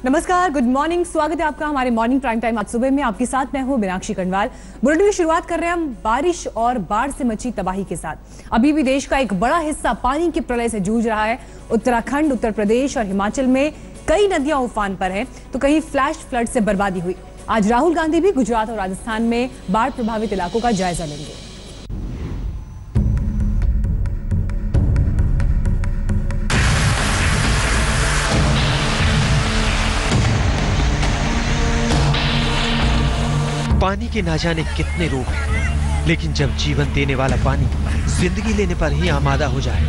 नमस्कार, good morning. स्वागत है आपका हमारे मॉर्निंग प्राइम टाइम आज सुबह में। आपके साथ मैं हूं मीनाक्षी कनवाल। बुलेटिन की शुरुआत कर रहे हैं हम बारिश और बाढ़ से मची तबाही के साथ। अभी भी देश का एक बड़ा हिस्सा पानी के प्रलय से जूझ रहा है। उत्तराखंड, उत्तर प्रदेश और हिमाचल में कई नदियां उफान पर हैं, तो कहीं फ्लैश फ्लड से बर्बादी हुई। आज राहुल गांधी भी गुजरात और राजस्थान में बाढ़ प्रभावित इलाकों का जायजा लेंगे। पानी के ना जाने कितने रूप हैं, लेकिन जब जीवन देने वाला पानी जिंदगी लेने पर ही आमादा हो जाए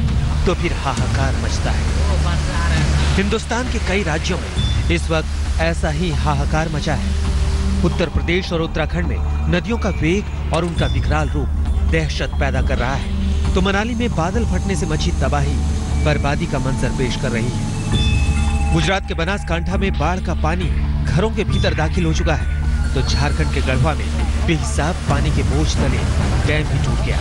तो फिर हाहाकार मचता है। हिंदुस्तान के कई राज्यों में इस वक्त ऐसा ही हाहाकार मचा है। उत्तर प्रदेश और उत्तराखंड में नदियों का वेग और उनका विकराल रूप दहशत पैदा कर रहा है, तो मनाली में बादल फटने से मची तबाही बर्बादी का मंजर पेश कर रही है। गुजरात के बनासकांठा में बाढ़ का पानी घरों के भीतर दाखिल हो चुका है, तो झारखंड के गढ़वा में बेहिसाब पानी के बोझ तले डैम भी टूट गया।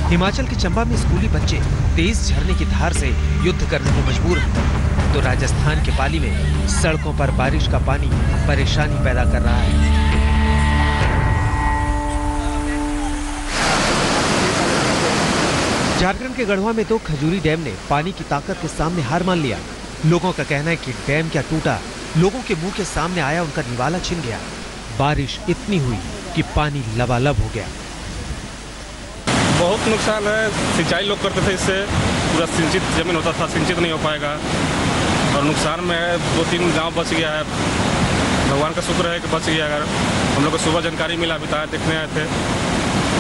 हिमाचल के चंबा में स्कूली बच्चे तेज झरने की धार से युद्ध करने को मजबूर हैं, तो राजस्थान के पाली में सड़कों पर बारिश का पानी परेशानी पैदा कर रहा है। झारखंड के गढ़वा में तो खजूरी डैम ने पानी की ताकत के सामने हार मान लिया। लोगों का कहना है कि डैम क्या टूटा, लोगों के मुंह के सामने आया उनका निवाला छिन गया। बारिश इतनी हुई कि पानी लबालब हो गया। बहुत नुकसान है। सिंचाई लोग करते थे, इससे पूरा सिंचित जमीन होता था, सिंचित नहीं हो पाएगा और नुकसान में है। 2-3 गांव बच गया है। भगवान का शुक्र है कि बच गया। अगर हम लोग को सुबह जानकारी मिला, बताया, देखने आए थे,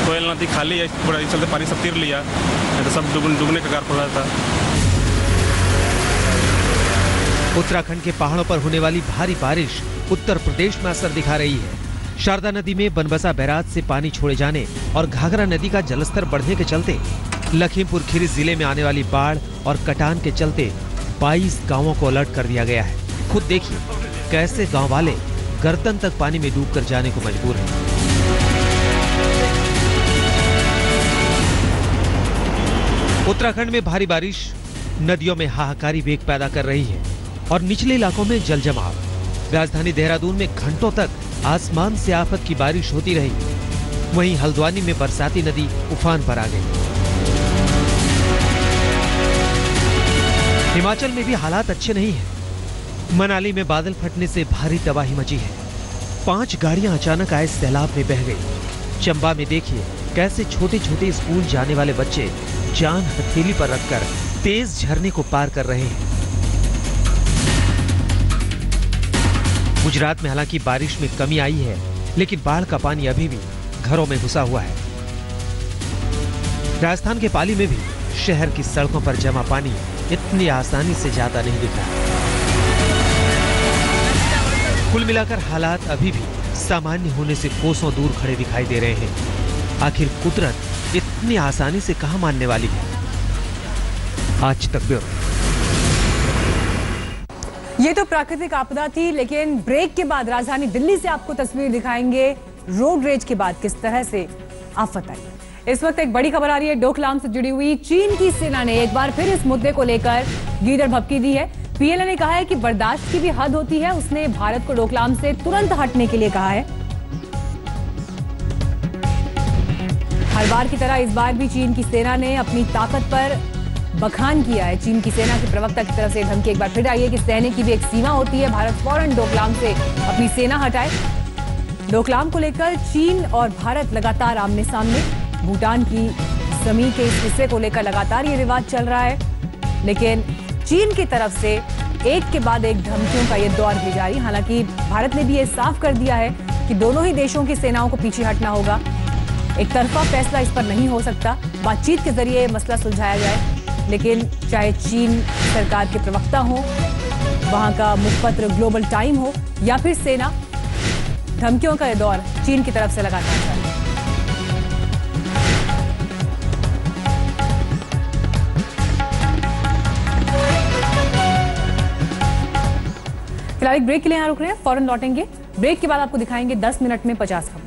कोयल नदी खाली है, पूरा इस चलते पानी सब तीर लिया, तो सब डूबने का कार पड़ रहा था। उत्तराखंड के पहाड़ों पर होने वाली भारी बारिश उत्तर प्रदेश में असर दिखा रही है। शारदा नदी में बनबसा बैराज से पानी छोड़े जाने और घाघरा नदी का जलस्तर बढ़ने के चलते लखीमपुर खीरी जिले में आने वाली बाढ़ और कटान के चलते 22 गांवों को अलर्ट कर दिया गया है। खुद देखिए कैसे गांव वाले गर्दन तक पानी में डूबकर जाने को मजबूर हैं। उत्तराखंड में भारी बारिश नदियों में हाहाकारी वेग पैदा कर रही है और निचले इलाकों में जल जमाव। राजधानी देहरादून में घंटों तक आसमान से आफत की बारिश होती रही। वहीं हल्द्वानी में बरसाती नदी उफान पर आ गई। हिमाचल में भी हालात अच्छे नहीं हैं। मनाली में बादल फटने से भारी तबाही मची है। 5 गाड़ियां अचानक आए सैलाब में बह गई। चंबा में देखिए कैसे छोटे छोटे स्कूल जाने वाले बच्चे जान हथेली पर रखकर तेज झरने को पार कर रहे हैं। गुजरात में हालांकि बारिश में कमी आई है, लेकिन बाढ़ का पानी अभी भी घरों में घुसा हुआ है। राजस्थान के पाली में भी शहर की सड़कों पर जमा पानी इतनी आसानी से जाता नहीं दिख रहा। कुल मिलाकर हालात अभी भी सामान्य होने से कोसों दूर खड़े दिखाई दे रहे हैं। आखिर कुदरत इतनी आसानी से कहां मानने वाली है? आज तक ब्यूरो। ये तो प्राकृतिक आपदा थी, लेकिन ब्रेक के बाद राजधानी दिल्ली से आपको तस्वीर दिखाएंगे रोड रेज के बाद किस तरह से आफत आई। इस वक्त एक बड़ी खबर आ रही है डोकलाम से जुड़ी हुई। चीन की सेना ने एक बार फिर इस मुद्दे को लेकर गीदड़ भभकी दी है। पीएलए ने कहा है कि बर्दाश्त की भी हद होती है। उसने भारत को डोकलाम से तुरंत हटने के लिए कहा है। हर बार की तरह इस बार भी चीन की सेना ने अपनी ताकत पर बखान किया है। चीन की सेना के प्रवक्ता की तरफ से धमकी एक बार फिर आई है कि सहने की भी एक सीमा होती है। भारत फौरन डोकलाम से अपनी सेना हटाए। डोकलाम को लेकर चीन और भारत लगातार आमने सामने। भूटान की जमीन के इस हिस्से को लेकर लगातार ये विवाद चल रहा है, लेकिन चीन की तरफ से एक के बाद एक धमकियों का ये दौर भी जारी। हालांकि भारत ने भी ये साफ कर दिया है कि दोनों ही देशों की सेनाओं को पीछे हटना होगा। एक तरफा फैसला इस पर नहीं हो सकता। बातचीत के जरिए मसला सुलझाया जाए, लेकिन चाहे चीन सरकार के प्रवक्ता हो, वहां का मुखपत्र ग्लोबल टाइम हो या फिर सेना, धमकियों का यह दौर चीन की तरफ से लगातार जारी है। फिलहाल एक ब्रेक के लिए यहां रुक रहे हैं, फौरन लौटेंगे। ब्रेक के बाद आपको दिखाएंगे 10 मिनट में 50 खबर।